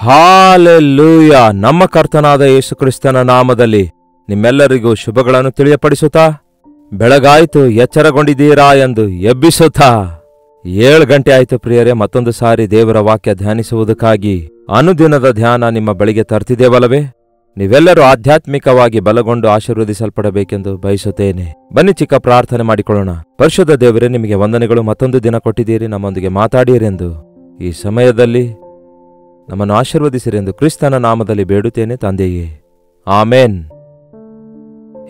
Hallelujah. ನಮ್ಮ ಕರ್ತನಾದ ಯೇಸು ಕ್ರಿಸ್ತನ ನಾಮದಲ್ಲಿ ನಿಮ್ಮೆಲ್ಲರಿಗೂ ಶುಭಗಳನ್ನು ತಿಳಿಯಪಡಿಸುತ್ತಾ, ಬೆಳಗಾಯಿತು ಎಚ್ಚರಗೊಂಡಿದ್ದೀರಾ ಎಂದು ಎಬ್ಬಿಸುತ್ತಾ 7 ಗಂಟೆ ಆಯಿತು ಪ್ರಿಯರೇ. ಮತ್ತೊಂದು ಸಾರಿ ದೇವರ ವಾಕ್ಯ ಧ್ಯಾನಿಸುವುದಕ್ಕಾಗಿ ಅನುದಿನದ ಧ್ಯಾನ ನಿಮ್ಮ ಬಳಿಗೆ ತರ್ತಿದ್ದೇವಲ್ಲವೇ? ನೀವೆಲ್ಲರೂ ಆಧ್ಯಾತ್ಮಿಕವಾಗಿ ಬಲಗೊಂಡು ಆಶೀರ್ವದಿಸಲ್ಪಡಬೇಕೆಂದು ಬಯಸುತ್ತೇನೆ. ಬನ್ನಿ ಚಿಕ್ಕ ಪ್ರಾರ್ಥನೆ ಮಾಡಿಕೊಳ್ಳೋಣ. ಪರಿಶುದ್ಧ ದೇವರೇ, ನಿಮಗೆ ವಂದನೆಗಳು. ಮತ್ತೊಂದು ದಿನ ಕೊಟ್ಟಿದ್ದೀರಿ, ನಮ್ಮೊಂದಿಗೆ ಮಾತಾಡಿರೆಂದು ಈ ಸಮಯದಲ್ಲಿ ನಮ್ಮನ್ನು ಆಶೀರ್ವದಿಸಿರೆಂದು ಕ್ರಿಸ್ತನ ನಾಮದಲ್ಲಿ ಬೇಡುತ್ತೇನೆ ತಂದೆಯೇ, ಆಮೇನ್.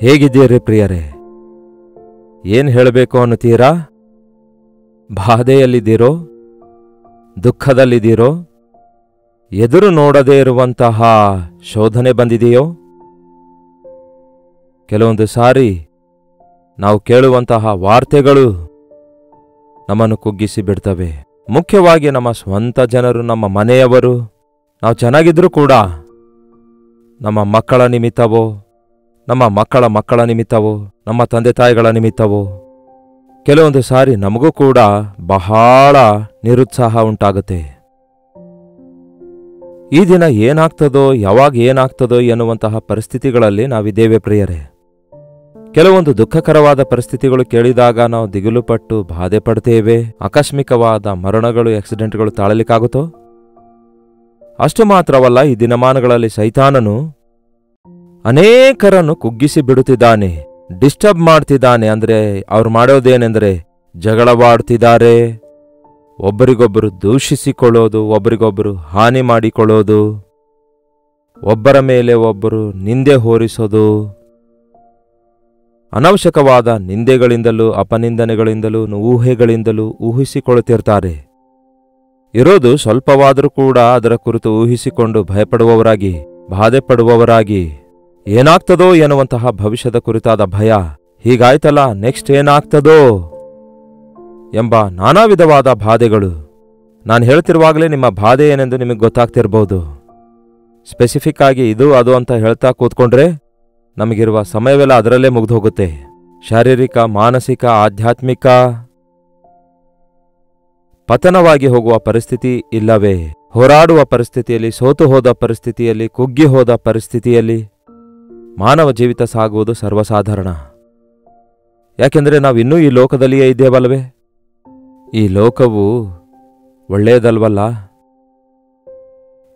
ಹೇಗಿದ್ದೀರಿ ಪ್ರಿಯರೇ? ಏನ್ ಹೇಳಬೇಕು ಅನ್ನುತ್ತೀರಾ? ಬಾಧೆಯಲ್ಲಿದ್ದೀರೋ? ದುಃಖದಲ್ಲಿದ್ದೀರೋ? ಎದುರು ನೋಡದೇ ಇರುವಂತಹ ಶೋಧನೆ ಬಂದಿದೆಯೋ? ಕೆಲವೊಂದು ಸಾರಿ ನಾವು ಕೇಳುವಂತಹ ವಾರ್ತೆಗಳು ನಮ್ಮನ್ನು ಕುಗ್ಗಿಸಿ ಬಿಡ್ತವೆ. ಮುಖ್ಯವಾಗಿ ನಮ್ಮ ಸ್ವಂತ ಜನರು, ನಮ್ಮ ಮನೆಯವರು. ನಾವು ಚೆನ್ನಾಗಿದ್ರೂ ಕೂಡ ನಮ್ಮ ಮಕ್ಕಳ ನಿಮಿತ್ತವೋ, ನಮ್ಮ ಮಕ್ಕಳ ಮಕ್ಕಳ ನಿಮಿತ್ತವೋ, ನಮ್ಮ ತಂದೆ ತಾಯಿಗಳ ನಿಮಿತ್ತವೋ ಕೆಲವೊಂದು ಸಾರಿ ನಮಗೂ ಕೂಡ ಬಹಳ ನಿರುತ್ಸಾಹ ಉಂಟಾಗುತ್ತೆ. ಈ ದಿನ ಏನಾಗ್ತದೋ, ಯಾವಾಗ ಏನಾಗ್ತದೋ ಎನ್ನುವಂತಹ ಪರಿಸ್ಥಿತಿಗಳಲ್ಲಿ ನಾವಿದ್ದೇವೆ ಪ್ರಿಯರೇ. ಕೆಲವೊಂದು ದುಃಖಕರವಾದ ಪರಿಸ್ಥಿತಿಗಳು ಕೇಳಿದಾಗ ನಾವು ದಿಗಿಲುಪಟ್ಟು ಬಾಧೆ ಪಡ್ತೇವೆ. ಆಕಸ್ಮಿಕವಾದ ಮರಣಗಳು, ಆಕ್ಸಿಡೆಂಟ್ಗಳು ತಾಳಲಿಕ್ಕಾಗುತ್ತೋ? ಅಷ್ಟು ಮಾತ್ರವಲ್ಲ, ಈ ದಿನಮಾನಗಳಲ್ಲಿ ಸೈತಾನನು ಅನೇಕರನ್ನು ಕುಗ್ಗಿಸಿ ಬಿಡುತ್ತಿದ್ದಾನೆ, ಡಿಸ್ಟರ್ಬ್ ಮಾಡ್ತಿದ್ದಾನೆ. ಅಂದ್ರೆ ಅವ್ರು ಮಾಡೋದೇನೆಂದರೆ ಜಗಳವಾಡ್ತಿದ್ದಾರೆ, ಒಬ್ಬರಿಗೊಬ್ಬರು ದೂಷಿಸಿಕೊಳ್ಳೋದು, ಒಬ್ಬರಿಗೊಬ್ಬರು ಹಾನಿ ಮಾಡಿಕೊಳ್ಳೋದು, ಒಬ್ಬರ ಮೇಲೆ ಒಬ್ಬರು ನಿಂದೆ ಹೊರಿಸೋದು, ಅನವಶ್ಯಕವಾದ ನಿಂದೆಗಳಿಂದಲೂ ಅಪನಿಂದನೆಗಳಿಂದಲೂ ಊಹೆಗಳಿಂದಲೂ ಊಹಿಸಿಕೊಳ್ಳುತ್ತಿರ್ತಾರೆ. ಇರೋದು ಸ್ವಲ್ಪವಾದರೂ ಕೂಡ ಅದರ ಕುರಿತು ಊಹಿಸಿಕೊಂಡು ಭಯಪಡುವವರಾಗಿ, ಬಾಧೆ ಪಡುವವರಾಗಿ, ಏನಾಗ್ತದೋ ಎನ್ನುವಂತಹ ಭವಿಷ್ಯದ ಕುರಿತಾದ ಭಯ. ಹೀಗಾಯ್ತಲ್ಲ, ನೆಕ್ಸ್ಟ್ ಏನಾಗ್ತದೋ ಎಂಬ ನಾನಾ ವಿಧವಾದ ಬಾಧೆಗಳು. ನಾನು ಹೇಳ್ತಿರುವಾಗಲೇ ನಿಮ್ಮ ಬಾಧೆ ಏನೆಂದು ನಿಮಗೆ ಗೊತ್ತಾಗ್ತಿರ್ಬೋದು. ಸ್ಪೆಸಿಫಿಕ್ ಆಗಿ ಇದು ಅದು ಅಂತ ಹೇಳ್ತಾ ಕೂತ್ಕೊಂಡ್ರೆ ನಮಗಿರುವ ಸಮಯವೆಲ್ಲ ಅದರಲ್ಲೇ ಮುಗ್ದು ಹೋಗುತ್ತೆ. ಶಾರೀರಿಕ, ಮಾನಸಿಕ, ಆಧ್ಯಾತ್ಮಿಕ ಪತನವಾಗಿ ಹೋಗುವ ಪರಿಸ್ಥಿತಿ ಇಲ್ಲವೇ ಹೋರಾಡುವ ಪರಿಸ್ಥಿತಿಯಲ್ಲಿ, ಸೋತು ಹೋದ ಪರಿಸ್ಥಿತಿಯಲ್ಲಿ, ಕುಗ್ಗಿ ಹೋದ ಪರಿಸ್ಥಿತಿಯಲ್ಲಿ ಮಾನವ ಜೀವಿತ ಸಾಗುವುದು ಸರ್ವಸಾಧಾರಣ. ಯಾಕೆಂದರೆ ನಾವಿನ್ನೂ ಈ ಲೋಕದಲ್ಲಿಯೇ ಇದ್ದೇವಲ್ವೇ? ಈ ಲೋಕವು ಒಳ್ಳೆಯದಲ್ವಲ್ಲ.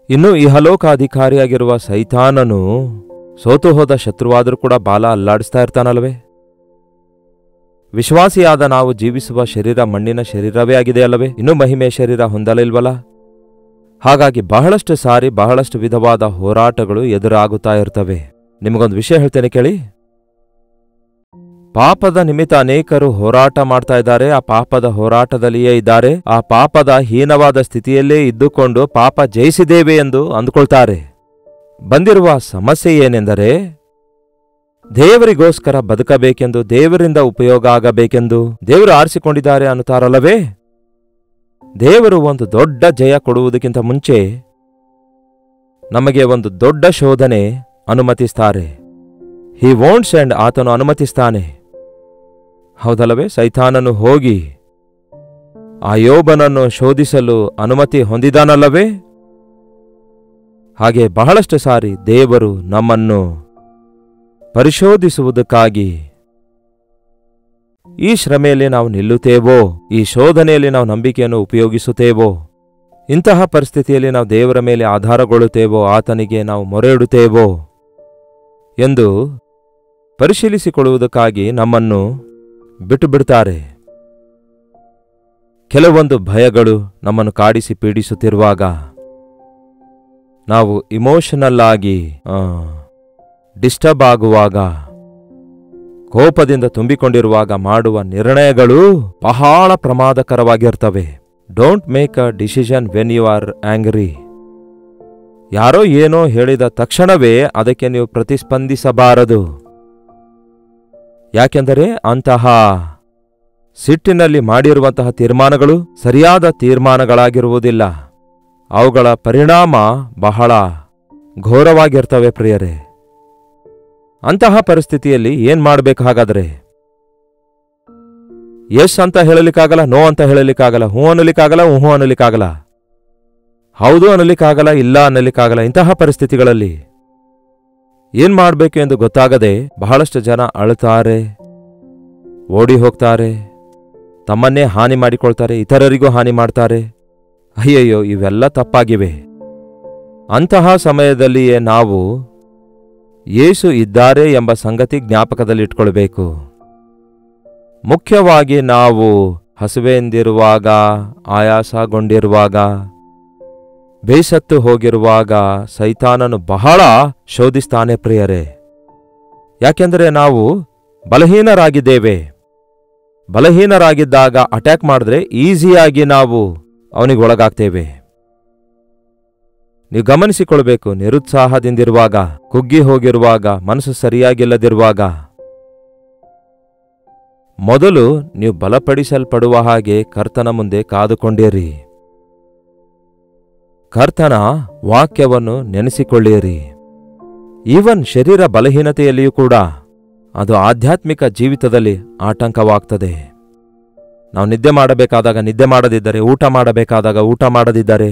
ಇನ್ನೂ ಇಹಲೋಕ ಅಧಿಕಾರಿಯಾಗಿರುವ ಸೈತಾನನು ಸೋತು ಹೋದ ಶತ್ರುವಾದರೂ ಕೂಡ ಬಾಲ ಅಲ್ಲಾಡಿಸ್ತಾ ಇರ್ತಾನಲ್ವೇ? ವಿಶ್ವಾಸಿಯಾದ ನಾವು ಜೀವಿಸುವ ಶರೀರ ಮಣ್ಣಿನ ಶರೀರವೇ ಆಗಿದೆ ಅಲ್ಲವೇ? ಇನ್ನೂ ಮಹಿಮೆಯ ಶರೀರ ಹೊಂದಲಿಲ್ವಲ್ಲ? ಹಾಗಾಗಿ ಬಹಳಷ್ಟು ಸಾರಿ ಬಹಳಷ್ಟು ವಿಧವಾದ ಹೋರಾಟಗಳು ಎದುರಾಗುತ್ತಾ ಇರ್ತವೆ. ನಿಮಗೊಂದು ವಿಷಯ ಹೇಳ್ತೇನೆ ಕೇಳಿ. ಪಾಪದ ನಿಮಿತ್ತ ಅನೇಕರು ಹೋರಾಟ ಮಾಡ್ತಾ ಇದ್ದಾರೆ. ಆ ಪಾಪದ ಹೋರಾಟದಲ್ಲಿಯೇ ಇದ್ದಾರೆ. ಆ ಪಾಪದ ಹೀನವಾದ ಸ್ಥಿತಿಯಲ್ಲೇ ಇದ್ದುಕೊಂಡು ಪಾಪ ಜಯಿಸಿದ್ದೇವೆ ಎಂದು ಅಂದುಕೊಳ್ತಾರೆ. ಬಂದಿರುವ ಸಮಸ್ಯೆ ಏನೆಂದರೆ, ದೇವರಿಗೋಸ್ಕರ ಬದುಕಬೇಕೆಂದು, ದೇವರಿಂದ ಉಪಯೋಗ ಆಗಬೇಕೆಂದು ದೇವರು ಆರಿಸಿಕೊಂಡಿದ್ದಾರೆ ಅನ್ನುತ್ತಾರಲ್ಲವೇ? ದೇವರು ಒಂದು ದೊಡ್ಡ ಜಯ ಕೊಡುವುದಕ್ಕಿಂತ ಮುಂಚೆ ನಮಗೆ ಒಂದು ದೊಡ್ಡ ಶೋಧನೆ ಅನುಮತಿಸ್ತಾರೆ. ಹಿ ವಾಂಟ್ಸ್ ಅಂಡ್ ಆತನು ಅನುಮತಿಸ್ತಾನೆ. ಹೌದಲ್ಲವೇ? ಸೈತಾನನು ಹೋಗಿ ಆ ಯೋಬನನ್ನು ಶೋಧಿಸಲು ಅನುಮತಿ ಹೊಂದಿದಾನಲ್ಲವೇ? ಹಾಗೆ ಬಹಳಷ್ಟು ಸಾರಿ ದೇವರು ನಮ್ಮನ್ನು ಪರಿಶೋಧಿಸುವುದಕ್ಕಾಗಿ ಈ ಶ್ರಮೆಯಲ್ಲಿ ನಾವು ನಿಲ್ಲುತ್ತೇವೋ, ಈ ಶೋಧನೆಯಲ್ಲಿ ನಾವು ನಂಬಿಕೆಯನ್ನು ಉಪಯೋಗಿಸುತ್ತೇವೋ, ಇಂತಹ ಪರಿಸ್ಥಿತಿಯಲ್ಲಿ ನಾವು ದೇವರ ಮೇಲೆ ಆಧಾರಗೊಳ್ಳುತ್ತೇವೋ, ಆತನಿಗೆ ನಾವು ಮೊರೆ ಇಡುತ್ತೇವೋ ಎಂದು ಪರಿಶೀಲಿಸಿಕೊಳ್ಳುವುದಕ್ಕಾಗಿ ನಮ್ಮನ್ನು ಬಿಟ್ಟು ಬಿಡ್ತಾರೆ. ಕೆಲವೊಂದು ಭಯಗಳು ನಮ್ಮನ್ನು ಕಾಡಿಸಿ ಪೀಡಿಸುತ್ತಿರುವಾಗ, ನಾವು ಇಮೋಷನಲ್ ಆಗಿ ಡಿಸ್ಟರ್ಬ್ ಆಗುವಾಗ, ಕೋಪದಿಂದ ತುಂಬಿಕೊಂಡಿರುವಾಗ ಮಾಡುವ ನಿರ್ಣಯಗಳು ಬಹಳ ಪ್ರಮಾದಕರವಾಗಿರ್ತವೆ. Don't make a decision when you are angry. ಯಾರೋ ಏನೋ ಹೇಳಿದ ತಕ್ಷಣವೇ ಅದಕ್ಕೆ ನೀವು ಪ್ರತಿಸ್ಪಂದಿಸಬಾರದು. ಯಾಕೆಂದರೆ ಅಂತಹ ಸಿಟ್ಟಿನಲ್ಲಿ ಮಾಡಿರುವಂತಹ ತೀರ್ಮಾನಗಳು ಸರಿಯಾದ ತೀರ್ಮಾನಗಳಾಗಿರುವುದಿಲ್ಲ. ಅವುಗಳ ಪರಿಣಾಮ ಬಹಳ ಘೋರವಾಗಿರ್ತವೆ ಪ್ರಿಯರೇ. ಅಂತಹ ಪರಿಸ್ಥಿತಿಯಲ್ಲಿ ಏನ್ ಮಾಡ್ಬೇಕು ಹಾಗಾದ್ರೆ? ಎಸ್ ಅಂತ ಹೇಳಲಿಕ್ಕಾಗಲ್ಲ, ನೋ ಅಂತ ಹೇಳಲಿಕ್ಕಾಗಲ್ಲ, ಹೂ ಅನ್ನಲಿಕ್ಕಾಗಲ್ಲ, ಹೂ ಅನ್ನಲಿಕ್ಕಾಗಲ್ಲ. ಹೌದು ಅನ್ನಲಿಕ್ಕಾಗಲ್ಲ, ಇಲ್ಲ ಅನ್ನಲಿಕ್ಕಾಗಲ್ಲ. ಇಂತಹ ಪರಿಸ್ಥಿತಿಗಳಲ್ಲಿ ಏನ್ ಮಾಡಬೇಕು ಎಂದು ಗೊತ್ತಾಗದೆ ಬಹಳಷ್ಟು ಜನ ಅಳುತ್ತಾರೆ, ಓಡಿ ಹೋಗ್ತಾರೆ, ತಮ್ಮನ್ನೇ ಹಾನಿ ಮಾಡಿಕೊಳ್ತಾರೆ, ಇತರರಿಗೂ ಹಾನಿ ಮಾಡ್ತಾರೆ. ಅಯ್ಯಯ್ಯೋ, ಇವೆಲ್ಲ ತಪ್ಪಾಗಿವೆ. ಅಂತಹ ಸಮಯದಲ್ಲಿಯೇ ನಾವು ಯೇಸು ಇದ್ದಾರೆ ಎಂಬ ಸಂಗತಿ ಜ್ಞಾಪಕದಲ್ಲಿಟ್ಕೊಳ್ಬೇಕು. ಮುಖ್ಯವಾಗಿ ನಾವು ಹಸುವೆಂದಿರುವಾಗ, ಆಯಾಸಗೊಂಡಿರುವಾಗ, ಬೇಸತ್ತು ಹೋಗಿರುವಾಗ ಸೈತಾನನು ಬಹಳ ಶೋಧಿಸ್ತಾನೆ ಪ್ರಿಯರೇ. ಯಾಕೆಂದರೆ ನಾವು ಬಲಹೀನರಾಗಿದ್ದೇವೆ. ಬಲಹೀನರಾಗಿದ್ದಾಗ ಅಟ್ಯಾಕ್ ಮಾಡಿದ್ರೆ ಈಸಿಯಾಗಿ ನಾವು ಅವನಿಗೆ ಒಳಗಾಗ್ತೇವೆ. ನೀವು ಗಮನಿಸಿಕೊಳ್ಬೇಕು, ನಿರುತ್ಸಾಹದಿಂದಿರುವಾಗ, ಕುಗ್ಗಿ ಹೋಗಿರುವಾಗ, ಮನಸ್ಸು ಸರಿಯಾಗಿಲ್ಲದಿರುವಾಗ ಮೊದಲು ನೀವು ಬಲಪಡಿಸಲ್ಪಡುವ ಹಾಗೆ ಕರ್ತನ ಮುಂದೆ ಕಾದುಕೊಂಡಿರಿ. ಕರ್ತನ ವಾಕ್ಯವನ್ನು ನೆನೆಸಿಕೊಳ್ಳಿರಿ. ಈವನ್ ಶರೀರ ಬಲಹೀನತೆಯಲ್ಲಿಯೂ ಕೂಡ ಅದು ಆಧ್ಯಾತ್ಮಿಕ ಜೀವಿತದಲ್ಲಿ ಆಟಂಕವಾಗ್ತದೆ. ನಾವು ನಿದ್ದೆ ಮಾಡಬೇಕಾದಾಗ ನಿದ್ದೆ ಮಾಡದಿದ್ದರೆ, ಊಟ ಮಾಡಬೇಕಾದಾಗ ಊಟ ಮಾಡದಿದ್ದರೆ,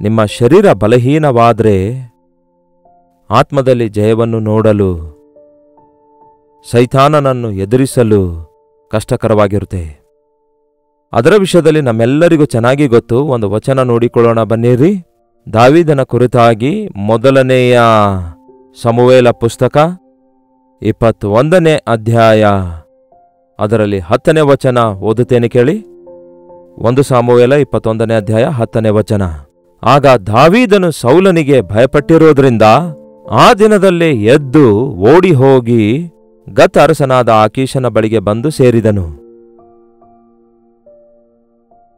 ನಿಮ್ಮ ಶರೀರ ಬಲಹೀನವಾದರೆ ಆತ್ಮದಲ್ಲಿ ಜಯವನ್ನು ನೋಡಲು, ಸೈತಾನನನ್ನು ಎದುರಿಸಲು ಕಷ್ಟಕರವಾಗಿರುತ್ತೆ. ಅದರ ವಿಷಯದಲ್ಲಿ ನಮ್ಮೆಲ್ಲರಿಗೂ ಚೆನ್ನಾಗಿ ಗೊತ್ತು. ಒಂದು ವಚನ ನೋಡಿಕೊಳ್ಳೋಣ ಬನ್ನಿರಿ. ದಾವೀದನ ಕುರಿತಾಗಿ 1ನೇ ಸಮುವೇಲ ಪುಸ್ತಕ 21ನೇ ಅಧ್ಯಾಯ ಅದರಲ್ಲಿ 10ನೇ ವಚನ ಓದುತ್ತೇನೆ ಕೇಳಿ. 1 ಸಮುವೇಲ 21ನೇ ಅಧ್ಯಾಯ 10ನೇ ವಚನ. ಆಗ ದಾವೀದನು ಸೌಲನಿಗೆ ಭಯಪಟ್ಟಿರೋದ್ರಿಂದ ಆ ದಿನದಲ್ಲೇ ಎದ್ದು ಓಡಿ ಹೋಗಿ ಗತ್ ಅರಸನಾದ ಆಕೀಷನ ಬಳಿಗೆ ಬಂದು ಸೇರಿದನು.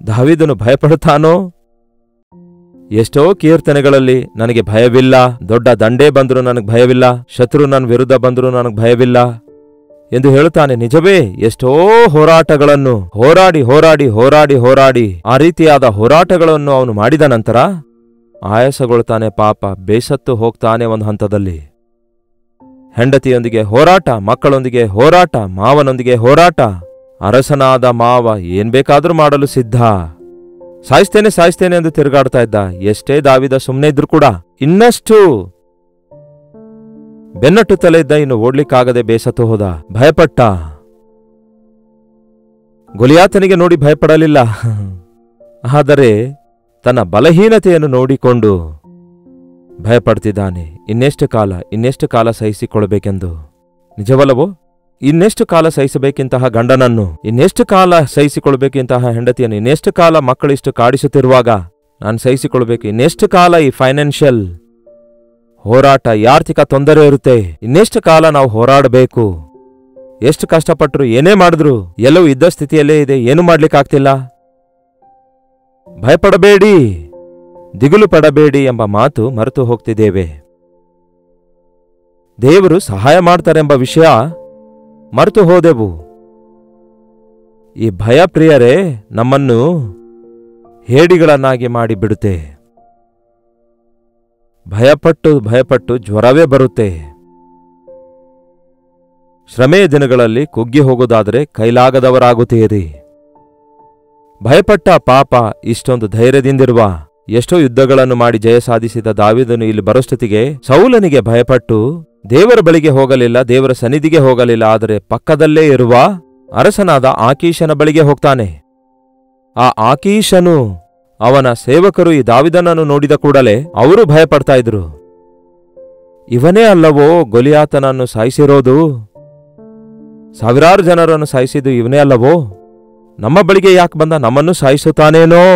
ದಾವೀದನು ಭಯಪಡುತ್ತಾನೋ? ಎಷ್ಟೋ ಕೀರ್ತನೆಗಳಲ್ಲಿ ನನಗೆ ಭಯವಿಲ್ಲ, ದೊಡ್ಡ ದಂಡೇ ಬಂದರೂ ನನಗೆ ಭಯವಿಲ್ಲ, ಶತ್ರು ನನ್ನ ವಿರುದ್ಧ ಬಂದರೂ ನನಗೆ ಭಯವಿಲ್ಲ ಎಂದು ಹೇಳುತ್ತಾನೆ. ನಿಜವೇ, ಎಷ್ಟೋ ಹೋರಾಟಗಳನ್ನು ಹೋರಾಡಿ ಹೋರಾಡಿ ಹೋರಾಡಿ ಹೋರಾಡಿ ಆ ರೀತಿಯಾದ ಹೋರಾಟಗಳನ್ನು ಅವನು ಮಾಡಿದ ನಂತರ ಆಯಾಸಗೊಳ್ತಾನೆ. ಪಾಪ, ಬೇಸತ್ತು ಹೋಗ್ತಾನೆ. ಒಂದು ಹಂತದಲ್ಲಿ ಹೆಂಡತಿಯೊಂದಿಗೆ ಹೋರಾಟ, ಮಕ್ಕಳೊಂದಿಗೆ ಹೋರಾಟ, ಮಾವನೊಂದಿಗೆ ಹೋರಾಟ. ಅರಸನಾದ ಮಾವ ಏನ್ ಬೇಕಾದ್ರೂ ಮಾಡಲು ಸಿದ್ಧ. ಸಾಯಿಸ್ತೇನೆ ಸಾಯಿಸ್ತೇನೆ ಎಂದು ತಿರುಗಾಡ್ತಾ ಇದ್ದ. ಎಷ್ಟೇ ದಾವೀದ ಸುಮ್ಮನೆ ಇದ್ರು ಕೂಡ ಇನ್ನಷ್ಟು ಬೆನ್ನಟ್ಟುತ್ತಲೇ ಇದ್ದ. ಇನ್ನು ಓಡ್ಲಿಕ್ಕಾಗದೆ ಬೇಸತ್ತು ಹೋದ, ಭಯಪಟ್ಟ. ಗೊಲಿಯಾತನಿಗೆ ನೋಡಿ ಭಯಪಡಲಿಲ್ಲ, ಆದರೆ ತನ್ನ ಬಲಹೀನತೆಯನ್ನು ನೋಡಿಕೊಂಡು ಭಯಪಡ್ತಿದ್ದಾನೆ. ಇನ್ನೆಷ್ಟು ಕಾಲ ಸಹಿಸಿಕೊಳ್ಳಬೇಕೆಂದು. ನಿಜವಲ್ಲವೋ? ಇನ್ನೆಷ್ಟು ಕಾಲ ಸಹಿಸಬೇಕಿಂತಹ ಗಂಡನನ್ನು, ಇನ್ನೆಷ್ಟು ಕಾಲ ಸಹಿಸಿಕೊಳ್ಬೇಕಿಂತಹ ಹೆಂಡತಿಯನ್ನು, ಇನ್ನೆಷ್ಟು ಕಾಲ ಮಕ್ಕಳಿಷ್ಟು ಕಾಡಿಸುತ್ತಿರುವಾಗ ನಾನು ಸಹಿಸಿಕೊಳ್ಬೇಕು? ಇನ್ನೆಷ್ಟು ಕಾಲ ಈ ಫೈನಾನ್ಷಿಯಲ್ ಹೋರಾಟ, ಈ ಆರ್ಥಿಕ ತೊಂದರೆ ಇರುತ್ತೆ? ಇನ್ನೆಷ್ಟು ಕಾಲ ನಾವು ಹೋರಾಡಬೇಕು? ಎಷ್ಟು ಕಷ್ಟಪಟ್ಟರು, ಏನೇ ಮಾಡಿದ್ರು ಎಲ್ಲವೂ ಇದ್ದ ಸ್ಥಿತಿಯಲ್ಲೇ ಇದೆ, ಏನು ಮಾಡ್ಲಿಕ್ಕಾಗ್ತಿಲ್ಲ. ಭಯಪಡಬೇಡಿ, ದಿಗುಲು ಪಡಬೇಡಿ ಎಂಬ ಮಾತು ಮರೆತು ಹೋಗ್ತಿದ್ದೇವೆ. ದೇವರು ಸಹಾಯ ಮಾಡ್ತಾರೆಂಬ ವಿಷಯ ಮರೆತು ಹೋದೆವು. ಈ ಭಯ ಪ್ರಿಯರೇ ನಮ್ಮನ್ನು ಹೇಡಿಗಳನ್ನಾಗಿ ಮಾಡಿಬಿಡುತ್ತೆ. ಭಯಪಟ್ಟು ಜ್ವರವೇ ಬರುತ್ತೆ. ಶ್ರಮೆಯ ದಿನಗಳಲ್ಲಿ ಕುಗ್ಗಿ ಹೋಗೋದಾದರೆ ಕೈಲಾಗದವರಾಗುತ್ತೀರಿ. ಭಯಪಟ್ಟ ಪಾಪ ಇಷ್ಟೊಂದು ಧೈರ್ಯದಿಂದಿರುವ, ಎಷ್ಟೋ ಯುದ್ಧಗಳನ್ನು ಮಾಡಿ ಜಯ ಸಾಧಿಸಿದ ದಾವೀದನು ಇಲ್ಲಿ ಬರೋಷ್ಟೊತ್ತಿಗೆ ಸೌಲನಿಗೆ ಭಯಪಟ್ಟು ದೇವರ ಬಳಿಗೆ ಹೋಗಲಿಲ್ಲ, ದೇವರ ಸನ್ನಿಧಿಗೆ ಹೋಗಲಿಲ್ಲ. ಆದರೆ ಪಕ್ಕದಲ್ಲೇ ಇರುವ ಅರಸನಾದ ಆಕೀಷನ ಬಳಿಗೆ ಹೋಗ್ತಾನೆ. ಆ ಆಕೀಷನು, ಅವನ ಸೇವಕರು ಈ ದಾವೀದನನ್ನು ನೋಡಿದ ಕೂಡಲೇ ಅವರು ಭಯಪಡ್ತಾ ಇದ್ರು. ಇವನೇ ಅಲ್ಲವೋ ಗೊಲಿಯಾತನನ್ನು ಸಾಯಿಸಿರೋದು? ಸಾವಿರಾರು ಜನರನ್ನು ಸಾಯಿಸಿದ್ದು ಇವನೇ ಅಲ್ಲವೋ? ನಮ್ಮ ಬಳಿಗೆ ಯಾಕೆ ಬಂದ? ನಮ್ಮನ್ನು ಸಾಯಿಸುತ್ತಾನೇನೋ?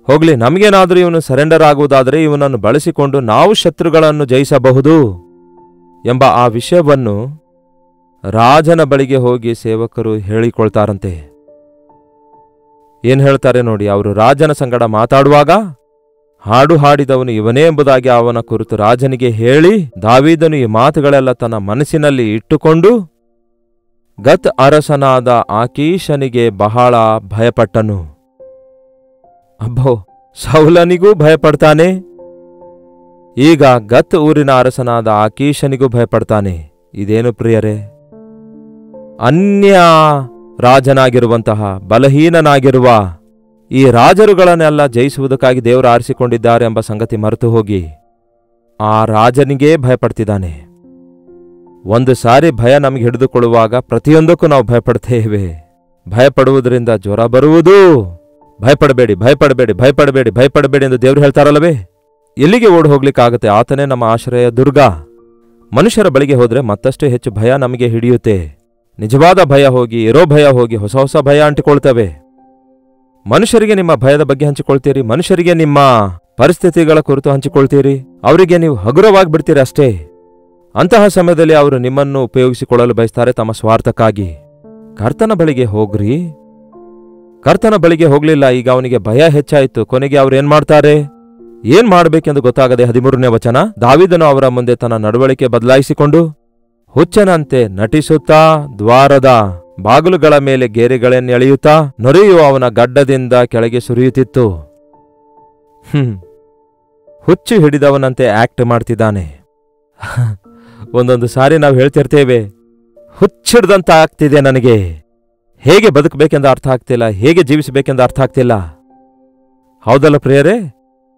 ಹೋಗ್ಲಿ, ನಮಗೇನಾದ್ರೂ ಇವನು ಸರೆಂಡರ್ ಆಗುವುದಾದರೆ ಇವನನ್ನು ಬಳಸಿಕೊಂಡು ನಾವು ಶತ್ರುಗಳನ್ನು ಜಯಿಸಬಹುದು ಎಂಬ ಆ ವಿಷಯವನ್ನು ರಾಜನ ಬಳಿಗೆ ಹೋಗಿ ಸೇವಕರು ಹೇಳಿಕೊಳ್ತಾರಂತೆ. ಏನ್ ಹೇಳ್ತಾರೆ ನೋಡಿ, ಅವರು ರಾಜನ ಸಂಗಡ ಮಾತಾಡುವಾಗ ಹಾಡು ಹಾಡಿದವನು ಇವನೇ ಎಂಬುದಾಗಿ ಅವನ ಕುರಿತು ರಾಜನಿಗೆ ಹೇಳಿ, ದಾವೀದನು ಈ ಮಾತುಗಳೆಲ್ಲ ತನ್ನ ಮನಸ್ಸಿನಲ್ಲಿ ಇಟ್ಟುಕೊಂಡು ಗತ್ ಅರಸನಾದ ಆಕೀಷನಿಗೆ ಬಹಳ ಭಯಪಟ್ಟನು. ಅಬ್ಬೋ, ಸೌಲನಿಗೂ ಭಯಪಡ್ತಾನೆ, ಈಗ ಗತ್ ಊರಿನ ಅರಸನಾದ ಆಕೀಷನಿಗೂ ಭಯಪಡ್ತಾನೆ. ಇದೇನು ಪ್ರಿಯರೇ? ಅನ್ಯ ರಾಜನಾಗಿರುವಂತಹ, ಬಲಹೀನನಾಗಿರುವ ಈ ರಾಜರುಗಳನ್ನೆಲ್ಲ ಜಯಿಸುವುದಕ್ಕಾಗಿ ದೇವರು ಆರಿಸಿಕೊಂಡಿದ್ದಾರೆ ಎಂಬ ಸಂಗತಿ ಮರೆತು ಹೋಗಿ ಆ ರಾಜನಿಗೇ ಭಯಪಡ್ತಿದ್ದಾನೆ. ಒಂದು ಸಾರಿ ಭಯ ನಮಗೆ ಹಿಡಿದುಕೊಳ್ಳುವಾಗ ಪ್ರತಿಯೊಂದಕ್ಕೂ ನಾವು ಭಯಪಡ್ತೇವೆ. ಭಯಪಡುವುದರಿಂದ ಜ್ವರ ಬರುವುದು. ಭಯಪಡಬೇಡಿ, ಭಯಪಡಬೇಡಿ, ಭಯಪಡಬೇಡಿ, ಭಯಪಡಬೇಡಿ ಎಂದು ದೇವರು ಹೇಳ್ತಾರಲ್ಲವೇ? ಎಲ್ಲಿಗೆ ಓಡಿ ಹೋಗ್ಲಿಕ್ಕಾಗತ್ತೆ? ಆತನೇ ನಮ್ಮ ಆಶ್ರಯ ದುರ್ಗ. ಮನುಷ್ಯರ ಬಳಿಗೆ ಹೋದ್ರೆ ಮತ್ತಷ್ಟು ಹೆಚ್ಚು ಭಯ ನಮಗೆ ಹಿಡಿಯುತ್ತೆ. ನಿಜವಾದ ಭಯ ಹೋಗಿ, ಇರೋ ಭಯ ಹೋಗಿ, ಹೊಸ ಹೊಸ ಭಯ ಅಂಟಿಕೊಳ್ತವೆ. ಮನುಷ್ಯರಿಗೆ ನಿಮ್ಮ ಭಯದ ಬಗ್ಗೆ ಹಂಚಿಕೊಳ್ತೀರಿ, ಮನುಷ್ಯರಿಗೆ ನಿಮ್ಮ ಪರಿಸ್ಥಿತಿಗಳ ಕುರಿತು ಹಂಚಿಕೊಳ್ತೀರಿ, ಅವರಿಗೆ ನೀವು ಹಗುರವಾಗಿ ಬಿಡ್ತೀರಿ ಅಷ್ಟೇ. ಅಂತಹ ಸಮಯದಲ್ಲಿ ಅವರು ನಿಮ್ಮನ್ನು ಉಪಯೋಗಿಸಿಕೊಳ್ಳಲು ಬಯಸ್ತಾರೆ ತಮ್ಮ ಸ್ವಾರ್ಥಕ್ಕಾಗಿ. ಕರ್ತನ ಬಳಿಗೆ ಹೋಗ್ರಿ. ಕರ್ತನ ಬಳಿಗೆ ಹೋಗ್ಲಿಲ್ಲ, ಈಗ ಅವನಿಗೆ ಭಯ ಹೆಚ್ಚಾಯಿತು. ಕೊನೆಗೆ ಅವ್ರು ಏನ್ ಮಾಡ್ತಾರೆ? ಏನ್ ಮಾಡ್ಬೇಕೆಂದು ಗೊತ್ತಾಗದೆ 13ನೇ ವಚನ, ದಾವೀದನು ಅವರ ಮುಂದೆ ತನ್ನ ನಡವಳಿಕೆ ಬದಲಾಯಿಸಿಕೊಂಡು ಹುಚ್ಚನಂತೆ ನಟಿಸುತ್ತಾ ದ್ವಾರದ ಬಾಗಿಲುಗಳ ಮೇಲೆ ಗೆರೆಗಳನ್ನೆಳೆಯುತ್ತಾ ನೊರೆಯು ಅವನ ಗಡ್ಡದಿಂದ ಕೆಳಗೆ ಸುರಿಯುತ್ತಿತ್ತು. ಹುಚ್ಚು ಹಿಡಿದವನಂತೆ ಆಕ್ಟ್ ಮಾಡ್ತಿದ್ದಾನೆ. ಒಂದೊಂದು ಸಾರಿ ನಾವು ಹೇಳ್ತಿರ್ತೇವೆ, ಹುಚ್ಚಿಡ್ದಂತ ಆಗ್ತಿದೆ ನನಗೆ, ಹೇಗೆ ಬದುಕಬೇಕೆಂದು ಅರ್ಥ ಆಗ್ತಿಲ್ಲ, ಹೇಗೆ ಜೀವಿಸಬೇಕೆಂದು ಅರ್ಥ ಆಗ್ತಿಲ್ಲ. ಹೌದಲ್ಲ ಪ್ರಿಯರೇ?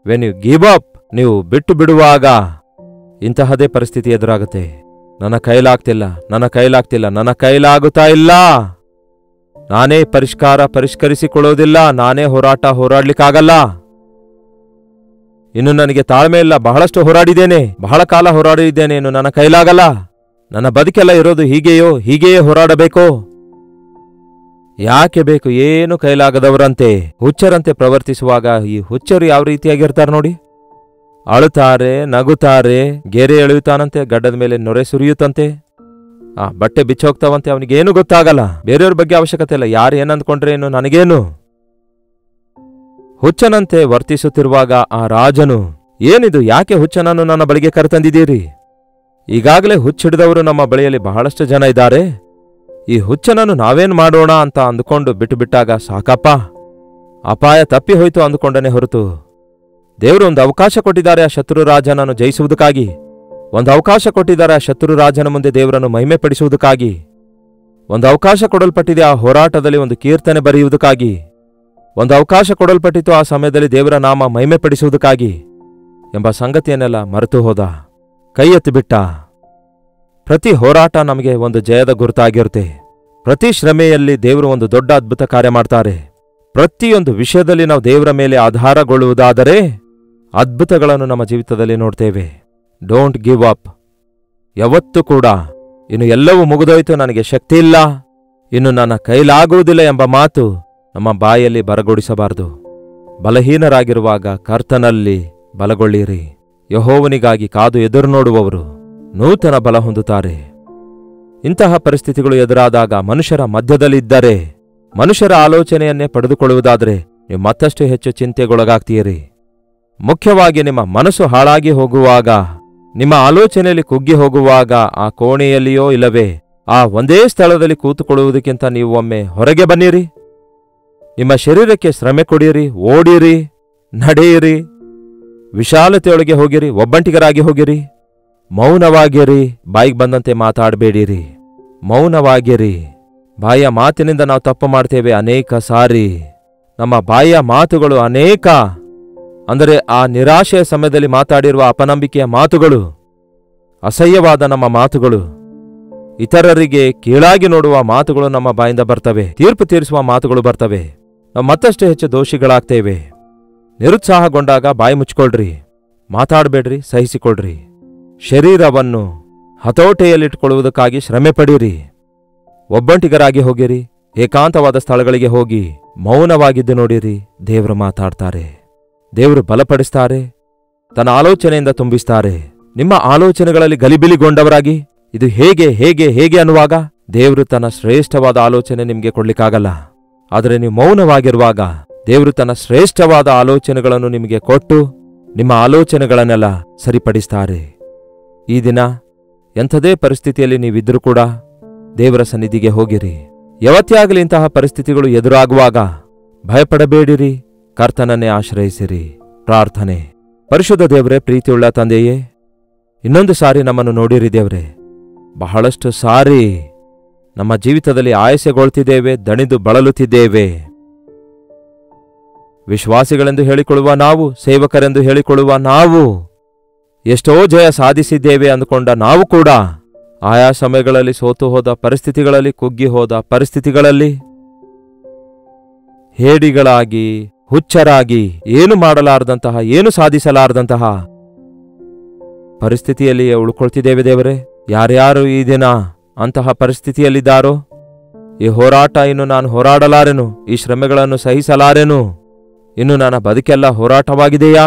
ವೆನ್ ಯು ಗಿವ್ ಅಪ್, ನೀವು ಬಿಟ್ಟು ಬಿಡುವಾಗ ಇಂತಹದೇ ಪರಿಸ್ಥಿತಿ ಎದುರಾಗುತ್ತೆ. ನನ್ನ ಕೈಲಾಗ್ತಿಲ್ಲ, ನನ್ನ ಕೈಲಾಗ್ತಿಲ್ಲ, ನನ್ನ ಕೈಲಾಗುತ್ತಾ ಇಲ್ಲ, ನಾನೇ ಪರಿಷ್ಕರಿಸಿಕೊಳ್ಳೋದಿಲ್ಲ, ನಾನೇ ಹೋರಾಡ್ಲಿಕ್ಕಾಗಲ್ಲ, ಇನ್ನು ನನಗೆ ತಾಳ್ಮೆ ಇಲ್ಲ, ಬಹಳಷ್ಟು ಹೋರಾಡಿದ್ದೇನೆ, ಬಹಳ ಕಾಲ ಹೋರಾಡಿದ್ದೇನೆ, ಇನ್ನು ನನ್ನ ಕೈಲಾಗಲ್ಲ, ನನ್ನ ಬದುಕೆಲ್ಲ ಇರೋದು ಹೀಗೆಯೇ ಹೋರಾಡಬೇಕು. ಯಾಕೆ ಬೇಕು? ಏನು ಕೈಲಾಗದವರಂತೆ ಹುಚ್ಚರಂತೆ ಪ್ರವರ್ತಿಸುವಾಗ ಈ ಹುಚ್ಚರು ಯಾವ ರೀತಿಯಾಗಿರ್ತಾರೆ ನೋಡಿ. ಅಳುತ್ತಾರೆ, ನಗುತ್ತಾರೆ, ಗೆರೆ ಎಳೆಯುತ್ತಾನಂತೆ, ಗಡ್ಡದ ಮೇಲೆ ನೊರೆ ಸುರಿಯುತ್ತಂತೆ, ಬಟ್ಟೆ ಬಿಚ್ಚೋಗ್ತಾವಂತೆ, ಅವನಿಗೇನು ಗೊತ್ತಾಗಲ್ಲ, ಬೇರೆಯವ್ರ ಬಗ್ಗೆ ಅವಶ್ಯಕತೆ ಇಲ್ಲ, ಯಾರು ಏನಂದ್ಕೊಂಡ್ರೆ ಏನು, ನನಗೇನು. ಹುಚ್ಚನಂತೆ ವರ್ತಿಸುತ್ತಿರುವಾಗ ಆ ರಾಜನು, ಏನಿದು, ಯಾಕೆ ಹುಚ್ಚನನ್ನು ನನ್ನ ಬಳಿಗೆ ಕರೆತಂದಿದ್ದೀರಿ? ಈಗಾಗಲೇ ಹುಚ್ಚಿಡಿದವರು ನಮ್ಮ ಬಳಿಯಲ್ಲಿ ಬಹಳಷ್ಟು ಜನ ಇದ್ದಾರೆ, ಈ ಹುಚ್ಚನನ್ನು ನಾವೇನ್ ಮಾಡೋಣ ಅಂತ ಅಂದುಕೊಂಡು ಬಿಟ್ಟುಬಿಟ್ಟಾಗ ಸಾಕಪ್ಪ, ಅಪಾಯ ತಪ್ಪಿ ಹೋಯ್ತು ಅಂದುಕೊಂಡನೆ ಹೊರತು ದೇವರು ಒಂದು ಅವಕಾಶ ಕೊಟ್ಟಿದ್ದಾರೆ ಆ ಶತ್ರು ರಾಜನನ್ನು ಜಯಿಸುವುದಕ್ಕಾಗಿ. ಒಂದು ಅವಕಾಶ ಕೊಟ್ಟಿದ್ದಾರೆ ಆ ಶತ್ರು ರಾಜನ ಮುಂದೆ ದೇವರನ್ನು ಮಹಿಮೆ ಪಡಿಸುವುದಕ್ಕಾಗಿ. ಒಂದು ಅವಕಾಶ ಕೊಡಲ್ಪಟ್ಟಿದೆ ಆ ಹೋರಾಟದಲ್ಲಿ ಒಂದು ಕೀರ್ತನೆ ಬರೆಯುವುದಕ್ಕಾಗಿ. ಒಂದು ಅವಕಾಶ ಕೊಡಲ್ಪಟ್ಟಿತು ಆ ಸಮಯದಲ್ಲಿ ದೇವರ ನಾಮ ಮಹಿಮೆ ಪಡಿಸುವುದಕ್ಕಾಗಿ ಎಂಬ ಸಂಗತಿಯನ್ನೆಲ್ಲ ಮರೆತು ಹೋದ, ಕೈ ಎತ್ತಿಬಿಟ್ಟ. ಪ್ರತಿ ಹೋರಾಟ ನಮಗೆ ಒಂದು ಜಯದ ಗುರುತಾಗಿರುತ್ತೆ. ಪ್ರತಿ ಶ್ರಮೆಯಲ್ಲಿ ದೇವರು ಒಂದು ದೊಡ್ಡ ಅದ್ಭುತ ಕಾರ್ಯ ಮಾಡ್ತಾರೆ. ಪ್ರತಿಯೊಂದು ವಿಷಯದಲ್ಲಿ ನಾವು ದೇವರ ಮೇಲೆ ಆಧಾರಗೊಳ್ಳುವುದಾದರೆ ಅದ್ಭುತಗಳನ್ನು ನಮ್ಮ ಜೀವಿತದಲ್ಲಿ ನೋಡ್ತೇವೆ. Don't give up. ಯಾವತ್ತೂ ಕೂಡ ಇನ್ನು ಎಲ್ಲವೂ ಮುಗಿದೋಯ್ತು, ನನಗೆ ಶಕ್ತಿ ಇಲ್ಲ, ಇನ್ನು ನನ್ನ ಕೈಲಾಗುವುದಿಲ್ಲ ಎಂಬ ಮಾತು ನಮ್ಮ ಬಾಯಲ್ಲಿ ಬರಗೊಡಿಸಬಾರದು. ಬಲಹೀನರಾಗಿರುವಾಗ ಕರ್ತನಲ್ಲಿ ಬಲಗೊಳ್ಳಿರಿ. ಯೆಹೋವನಿಗಾಗಿ ಕಾದು ಎದುರು ನೋಡುವವರು ನೂತನ ಬಲ ಹೊಂದುತ್ತಾರೆ. ಇಂತಹ ಪರಿಸ್ಥಿತಿಗಳು ಎದುರಾದಾಗ ಮನುಷ್ಯರ ಮಧ್ಯದಲ್ಲಿದ್ದರೆ, ಮನುಷ್ಯರ ಆಲೋಚನೆಯನ್ನೇ ಪಡೆದುಕೊಳ್ಳುವುದಾದರೆ ನೀವು ಮತ್ತಷ್ಟು ಹೆಚ್ಚು ಚಿಂತೆಗೊಳಗಾಗ್ತೀರಿ. ಮುಖ್ಯವಾಗಿ ನಿಮ್ಮ ಮನಸ್ಸು ಹಾಳಾಗಿ ಹೋಗುವಾಗ, ನಿಮ್ಮ ಆಲೋಚನೆಯಲ್ಲಿ ಕುಗ್ಗಿ ಹೋಗುವಾಗ, ಆ ಕೋಣೆಯಲ್ಲಿಯೋ ಇಲ್ಲವೇ ಆ ಒಂದೇ ಸ್ಥಳದಲ್ಲಿ ಕೂತುಕೊಳ್ಳುವುದಕ್ಕಿಂತ ನೀವು ಒಮ್ಮೆ ಹೊರಗೆ ಬನ್ನಿರಿ. ನಿಮ್ಮ ಶರೀರಕ್ಕೆ ಶ್ರಮೆ ಕೊಡಿರಿ, ಓಡಿರಿ, ನಡೆಯಿರಿ, ವಿಶಾಲತೆಯೊಳಗೆ ಹೋಗಿರಿ, ಒಬ್ಬಂಟಿಗರಾಗಿ ಹೋಗಿರಿ. ಮೌನವಾಗಿರಿ, ಬಾಯಿಗೆ ಬಂದಂತೆ ಮಾತಾಡಬೇಡಿರಿ, ಮೌನವಾಗಿರಿ. ಬಾಯಿಯ ಮಾತಿನಿಂದ ನಾವು ತಪ್ಪು ಮಾಡ್ತೇವೆ ಅನೇಕ ಸಾರಿ. ನಮ್ಮ ಬಾಯಿಯ ಮಾತುಗಳು ಅನೇಕ, ಅಂದರೆ ಆ ನಿರಾಶೆಯ ಸಮಯದಲ್ಲಿ ಮಾತಾಡಿರುವ ಅಪನಂಬಿಕೆಯ ಮಾತುಗಳು, ಅಸಹ್ಯವಾದ ನಮ್ಮ ಮಾತುಗಳು, ಇತರರಿಗೆ ಕೀಳಾಗಿ ನೋಡುವ ಮಾತುಗಳು ನಮ್ಮ ಬಾಯಿಂದ ಬರ್ತವೆ, ತೀರ್ಪು ತೀರಿಸುವ ಮಾತುಗಳು ಬರ್ತವೆ. ನಾವು ಮತ್ತಷ್ಟು ಹೆಚ್ಚು ದೋಷಿಗಳಾಗ್ತೇವೆ. ನಿರುತ್ಸಾಹಗೊಂಡಾಗ ಬಾಯಿ ಮುಚ್ಕೊಳ್ರಿ, ಮಾತಾಡಬೇಡ್ರಿ, ಸಹಿಸಿಕೊಳ್ರಿ. ಶರೀರವನ್ನು ಹತೋಟೆಯಲ್ಲಿಟ್ಟುಕೊಳ್ಳುವುದಕ್ಕಾಗಿ ಶ್ರಮೆ ಪಡೀರಿ. ಒಬ್ಬಂಟಿಗರಾಗಿ ಹೋಗಿರಿ, ಏಕಾಂತವಾದ ಸ್ಥಳಗಳಿಗೆ ಹೋಗಿ ಮೌನವಾಗಿದ್ದು ನೋಡಿರಿ. ದೇವರು ಮಾತಾಡ್ತಾರೆ, ದೇವರು ಬಲಪಡಿಸ್ತಾರೆ, ತನ್ನ ಆಲೋಚನೆಯಿಂದ ತುಂಬಿಸ್ತಾರೆ. ನಿಮ್ಮ ಆಲೋಚನೆಗಳಲ್ಲಿ ಗಲಿಬಿಲಿಗೊಂಡವರಾಗಿ ಇದು ಹೇಗೆ ಹೇಗೆ ಹೇಗೆ ಅನ್ನುವಾಗ ದೇವರು ತನ್ನ ಶ್ರೇಷ್ಠವಾದ ಆಲೋಚನೆ ನಿಮಗೆ ಕೊಡ್ಲಿಕ್ಕಾಗಲ್ಲ. ಆದರೆ ನೀವು ಮೌನವಾಗಿರುವಾಗ ದೇವರು ತನ್ನ ಶ್ರೇಷ್ಠವಾದ ಆಲೋಚನೆಗಳನ್ನು ನಿಮಗೆ ಕೊಟ್ಟು ನಿಮ್ಮ ಆಲೋಚನೆಗಳನ್ನೆಲ್ಲ ಸರಿಪಡಿಸ್ತಾರೆ. ಈ ದಿನ ಎಂಥದೇ ಪರಿಸ್ಥಿತಿಯಲ್ಲಿ ನೀವಿದ್ರೂ ಕೂಡ ದೇವರ ಸನ್ನಿಧಿಗೆ ಹೋಗಿರಿ. ಯಾವತ್ತೇ ಆಗಲಿ ಇಂತಹ ಪರಿಸ್ಥಿತಿಗಳು ಎದುರಾಗುವಾಗ ಭಯಪಡಬೇಡಿರಿ, ಕರ್ತನನ್ನೇ ಆಶ್ರಯಿಸಿರಿ. ಪ್ರಾರ್ಥನೆ. ಪರಿಶುದ್ಧ ದೇವರೇ, ಪ್ರೀತಿಯುಳ್ಳ ತಂದೆಯೇ, ಇನ್ನೊಂದು ಸಾರಿ ನಮ್ಮನ್ನು ನೋಡಿರಿ ದೇವರೇ. ಬಹಳಷ್ಟು ಸಾರಿ ನಮ್ಮ ಜೀವಿತದಲ್ಲಿ ಆಯಾಸಗೊಳ್ತಿದ್ದೇವೆ, ದಣಿದು ಬಳಲುತ್ತಿದ್ದೇವೆ. ವಿಶ್ವಾಸಿಗಳೆಂದು ಹೇಳಿಕೊಳ್ಳುವ ನಾವು, ಸೇವಕರೆಂದು ಹೇಳಿಕೊಳ್ಳುವ ನಾವು, ಎಷ್ಟೋ ಜಯ ಸಾಧಿಸಿದ್ದೇವೆ ಅಂದುಕೊಂಡ ನಾವು ಕೂಡ ಆಯಾ ಸಮಯಗಳಲ್ಲಿ ಸೋತು ಹೋದ ಪರಿಸ್ಥಿತಿಗಳಲ್ಲಿ, ಕುಗ್ಗಿ ಹೋದ ಪರಿಸ್ಥಿತಿಗಳಲ್ಲಿ ಹೇಡಿಗಳಾಗಿ, ಹುಚ್ಚರಾಗಿ, ಏನು ಮಾಡಲಾರದಂತಹ, ಏನು ಸಾಧಿಸಲಾರದಂತಹ ಪರಿಸ್ಥಿತಿಯಲ್ಲಿಯೇ ಉಳ್ಕೊಳ್ತಿದ್ದೇವೆ ದೇವರೇ. ಯಾರ್ಯಾರು ಈ ದಿನ ಅಂತಹ ಪರಿಸ್ಥಿತಿಯಲ್ಲಿದ್ದಾರೋ, ಈ ಹೋರಾಟ ಇನ್ನು ನಾನು ಹೋರಾಡಲಾರೆನು, ಈ ಶ್ರಮೆಗಳನ್ನು ಸಹಿಸಲಾರೆನು, ಇನ್ನು ನನ್ನ ಬದುಕೆಲ್ಲ ಹೋರಾಟವಾಗಿದೆಯಾ,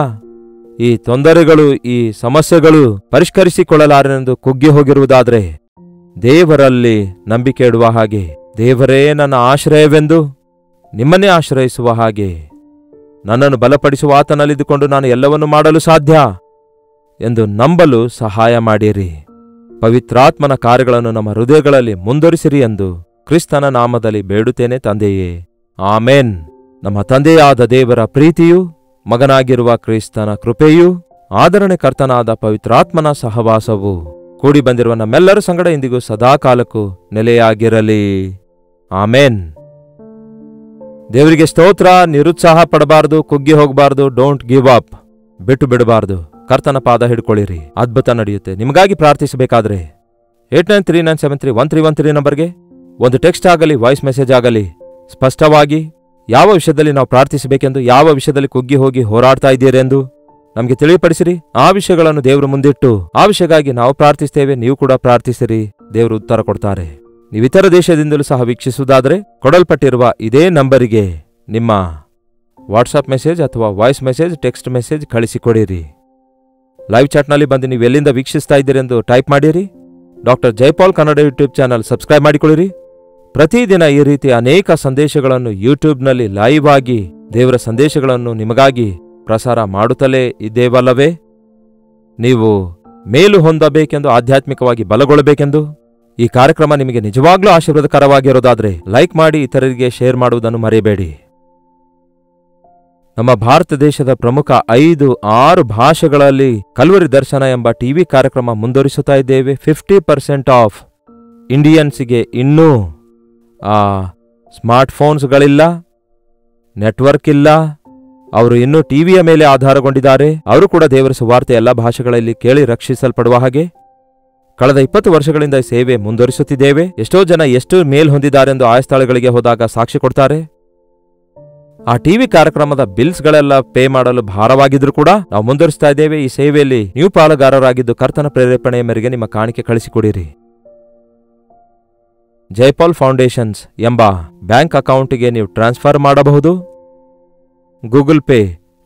ಈ ತೊಂದರೆಗಳು, ಈ ಸಮಸ್ಯೆಗಳು ಪರಿಷ್ಕರಿಸಿಕೊಳ್ಳಲಾರೆನೆಂದು ಕುಗ್ಗಿ ಹೋಗಿರುವುದಾದರೆ ದೇವರಲ್ಲಿ ನಂಬಿಕೆ ಇಡುವ ಹಾಗೆ, ದೇವರೇ ನನ್ನ ಆಶ್ರಯವೆಂದು ನಿಮ್ಮನ್ನೇ ಆಶ್ರಯಿಸುವ ಹಾಗೆ, ನನ್ನನ್ನು ಬಲಪಡಿಸುವ ಆತನಲ್ಲಿದ್ದುಕೊಂಡು ನಾನು ಎಲ್ಲವನ್ನೂ ಮಾಡಲು ಸಾಧ್ಯ ಎಂದು ನಂಬಲು ಸಹಾಯ ಮಾಡಿರಿ. ಪವಿತ್ರಾತ್ಮನ ಕಾರ್ಯಗಳನ್ನು ನಮ್ಮ ಹೃದಯಗಳಲ್ಲಿ ಮುಂದುವರಿಸಿರಿ ಎಂದು ಕ್ರಿಸ್ತನ ನಾಮದಲ್ಲಿ ಬೇಡುತ್ತೇನೆ ತಂದೆಯೇ, ಆಮೇನ್. ನಮ್ಮ ತಂದೆಯಾದ ದೇವರ ಪ್ರೀತಿಯೂ, ಮಗನಾಗಿರುವ ಕ್ರಿಸ್ತನ ಕೃಪೆಯೂ, ಆದರಣೆಕರ್ತನಾದ ಪವಿತ್ರಾತ್ಮನ ಸಹವಾಸವು ಕೂಡಿ ಬಂದಿರುವ ನಮ್ಮೆಲ್ಲರ ಸಂಗಡ ಇಂದಿಗೂ ಸದಾಕಾಲಕ್ಕೂ ನೆಲೆಯಾಗಿರಲಿ. ಆಮೇನ್. ದೇವರಿಗೆ ಸ್ತೋತ್ರ. ನಿರುತ್ಸಾಹ ಪಡಬಾರದು, ಕುಗ್ಗಿ ಹೋಗಬಾರದು. Don't give up. ಬಿಟ್ಟು ಬಿಡಬಾರದು. ಕರ್ತನ ಪಾದ ಹಿಡ್ಕೊಳ್ಳಿರಿ, ಅದ್ಭುತ ನಡೆಯುತ್ತೆ. ನಿಮಗಾಗಿ ಪ್ರಾರ್ಥಿಸಬೇಕಾದ್ರೆ 8939731313 ನಂಬರ್ಗೆ ಒಂದು ಟೆಕ್ಸ್ಟ್ ಆಗಲಿ, ವಾಯ್ಸ್ ಮೆಸೇಜ್ ಆಗಲಿ, ಸ್ಪಷ್ಟವಾಗಿ ಯಾವ ವಿಷಯದಲ್ಲಿ ನಾವು ಪ್ರಾರ್ಥಿಸಬೇಕೆಂದು, ಯಾವ ವಿಷಯದಲ್ಲಿ ಕುಗ್ಗಿ ಹೋಗಿ ಹೋರಾಡ್ತಾ ಇದ್ದೀರೆಂದು ನಮಗೆ ತಿಳಿಯಪಡಿಸಿರಿ. ಆ ವಿಷಯಗಳನ್ನು ದೇವರು ಮುಂದಿಟ್ಟು ಆ ವಿಷಯಕ್ಕಾಗಿ ನಾವು ಪ್ರಾರ್ಥಿಸ್ತೇವೆ, ನೀವು ಕೂಡ ಪ್ರಾರ್ಥಿಸಿರಿ. ದೇವರು ಉತ್ತರ ಕೊಡ್ತಾರೆ. ನೀವು ಇತರ ದೇಶದಿಂದಲೂ ಸಹ ವೀಕ್ಷಿಸುವುದಾದರೆ ಕೊಡಲ್ಪಟ್ಟಿರುವ ಇದೇ ನಂಬರಿಗೆ ನಿಮ್ಮ ವಾಟ್ಸಾಪ್ ಮೆಸೇಜ್ ಅಥವಾ ವಾಯ್ಸ್ ಮೆಸೇಜ್, ಟೆಕ್ಸ್ಟ್ ಮೆಸೇಜ್ ಕಳಿಸಿಕೊಡಿರಿ. ಲೈವ್ ಚಾಟ್ನಲ್ಲಿ ಬಂದು ನೀವು ಎಲ್ಲಿಂದ ವೀಕ್ಷಿಸ್ತಾ ಇದ್ದೀರೆಂದು ಟೈಪ್ ಮಾಡಿರಿ. Doctor Jaipal Kannada YouTube channel subscribe ಮಾಡಿಕೊಳ್ಳಿರಿ. ಪ್ರತಿದಿನ ಈ ರೀತಿ ಅನೇಕ ಸಂದೇಶಗಳನ್ನು ಯೂಟ್ಯೂಬ್ನಲ್ಲಿ ಲೈವ್ ಆಗಿ ದೇವರ ಸಂದೇಶಗಳನ್ನು ನಿಮಗಾಗಿ ಪ್ರಸಾರ ಮಾಡುತ್ತಲೇ ಇದ್ದೇವಲ್ಲವೇ? ನೀವು ಮೇಲು ಹೊಂದಬೇಕೆಂದು, ಆಧ್ಯಾತ್ಮಿಕವಾಗಿ ಬಲಗೊಳ್ಳಬೇಕೆಂದು ಈ ಕಾರ್ಯಕ್ರಮ ನಿಮಗೆ ನಿಜವಾಗ್ಲೂ ಆಶೀರ್ವಾದಕರವಾಗಿರೋದಾದರೆ ಲೈಕ್ ಮಾಡಿ, ಇತರರಿಗೆ ಶೇರ್ ಮಾಡುವುದನ್ನು ಮರೆಯಬೇಡಿ. ನಮ್ಮ ಭಾರತ ದೇಶದ ಪ್ರಮುಖ 5-6 ಭಾಷೆಗಳಲ್ಲಿ ಕಲ್ವರಿ ದರ್ಶನ ಎಂಬ ಟಿವಿ ಕಾರ್ಯಕ್ರಮ ಮುಂದುವರಿಸುತ್ತಾ ಇದ್ದೇವೆ. 50% ಆಫ್ ಇಂಡಿಯನ್ಸ್ಗೆ ಇನ್ನೂ ಸ್ಮಾರ್ಟ್ಫೋನ್ಸ್ಗಳಿಲ್ಲ, ನೆಟ್ವರ್ಕ್ ಇಲ್ಲ, ಅವರು ಇನ್ನೂ ಟಿವಿಯ ಮೇಲೆ ಆಧಾರಗೊಂಡಿದ್ದಾರೆ. ಅವರು ಕೂಡ ದೇವರ ಸುವಾರ್ತೆ ಎಲ್ಲ ಭಾಷೆಗಳಲ್ಲಿ ಕೇಳಿ ರಕ್ಷಿಸಲ್ಪಡುವ ಹಾಗೆ ಕಳೆದ 20 ವರ್ಷಗಳಿಂದ ಸೇವೆ ಮುಂದುವರಿಸುತ್ತಿದ್ದೇವೆ. ಎಷ್ಟೋ ಜನ ಎಷ್ಟು ಮೇಲ್ ಹೊಂದಿದ್ದಾರೆಂದು ಆಯಾ ಸ್ಥಳಗಳಿಗೆ ಹೋದಾಗ ಸಾಕ್ಷಿ ಕೊಡ್ತಾರೆ. ಆ ಟಿವಿ ಕಾರ್ಯಕ್ರಮದ ಬಿಲ್ಸ್ಗಳೆಲ್ಲ ಪೇ ಮಾಡಲು ಭಾರವಾಗಿದ್ರು ಕೂಡ ನಾವು ಮುಂದುವರಿಸ್ತಾ ಇದ್ದೇವೆ. ಈ ಸೇವೆಯಲ್ಲಿ ನೀವು ಪಾಲುಗಾರರಾಗಿದ್ದು ಕರ್ತನ ಪ್ರೇರೇಪಣೆಯ ಮೇರೆಗೆ ನಿಮ್ಮ ಕಾಣಿಕೆ ಕಳಿಸಿಕೊಡಿರಿ. ಜೈಪಾಲ್ ಫೌಂಡೇಶನ್ಸ್ ಎಂಬ ಬ್ಯಾಂಕ್ ಅಕೌಂಟ್ಗೆ ನೀವು ಟ್ರಾನ್ಸ್ಫರ್ ಮಾಡಬಹುದು. ಗೂಗಲ್ ಪೇ,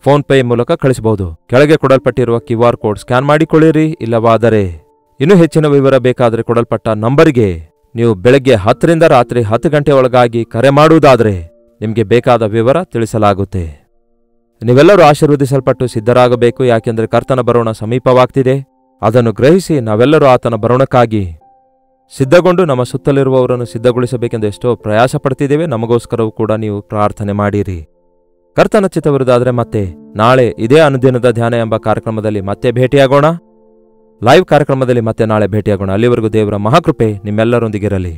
ಫೋನ್ ಪೇ ಮೂಲಕ ಕಳಿಸಬಹುದು. ಕೆಳಗೆ ಕೊಡಲ್ಪಟ್ಟಿರುವ QR ಕೋಡ್ ಸ್ಕ್ಯಾನ್ ಮಾಡಿಕೊಳ್ಳಿರಿ. ಇಲ್ಲವಾದರೆ ಇನ್ನೂ ಹೆಚ್ಚಿನ ವಿವರ ಬೇಕಾದರೆ ಕೊಡಲ್ಪಟ್ಟ ನಂಬರ್ಗೆ ನೀವು ಬೆಳಗ್ಗೆ 10 ರಿಂದ ರಾತ್ರಿ 10 ಗಂಟೆ ಒಳಗಾಗಿ ಕರೆ ಮಾಡುವುದಾದರೆ ನಿಮಗೆ ಬೇಕಾದ ವಿವರ ತಿಳಿಸಲಾಗುತ್ತೆ. ನೀವೆಲ್ಲರೂ ಆಶೀರ್ವದಿಸಲ್ಪಟ್ಟು ಸಿದ್ಧರಾಗಬೇಕು. ಯಾಕೆಂದರೆ ಕರ್ತನ ಬರೋಣ ಸಮೀಪವಾಗ್ತಿದೆ. ಅದನ್ನು ಗ್ರಹಿಸಿ ನಾವೆಲ್ಲರೂ ಆತನ ಬರೋಣಕ್ಕಾಗಿ ಸಿದ್ಧಗೊಂಡು ನಮ್ಮ ಸುತ್ತಲಿರುವವರನ್ನು ಸಿದ್ಧಗೊಳಿಸಬೇಕೆಂದು ಎಷ್ಟೋ ಪ್ರಯಾಸ ಪಡ್ತಿದ್ದೇವೆ. ನಮಗೋಸ್ಕರವೂ ಕೂಡ ನೀವು ಪ್ರಾರ್ಥನೆ ಮಾಡಿರಿ. ಕರ್ತನ ಚಿತ್ತವಿರುವುದಾದರೆ ಮತ್ತೆ ನಾಳೆ ಇದೇ ಅನುದಿನದ ಧ್ಯಾನ ಎಂಬ ಕಾರ್ಯಕ್ರಮದಲ್ಲಿ ಮತ್ತೆ ಭೇಟಿಯಾಗೋಣ. ಲೈವ್ ಕಾರ್ಯಕ್ರಮದಲ್ಲಿ ಮತ್ತೆ ನಾಳೆ ಭೇಟಿಯಾಗೋಣ. ಅಲ್ಲಿವರೆಗೂ ದೇವರ ಮಹಾಕೃಪೆ ನಿಮ್ಮೆಲ್ಲರೊಂದಿಗಿರಲಿ.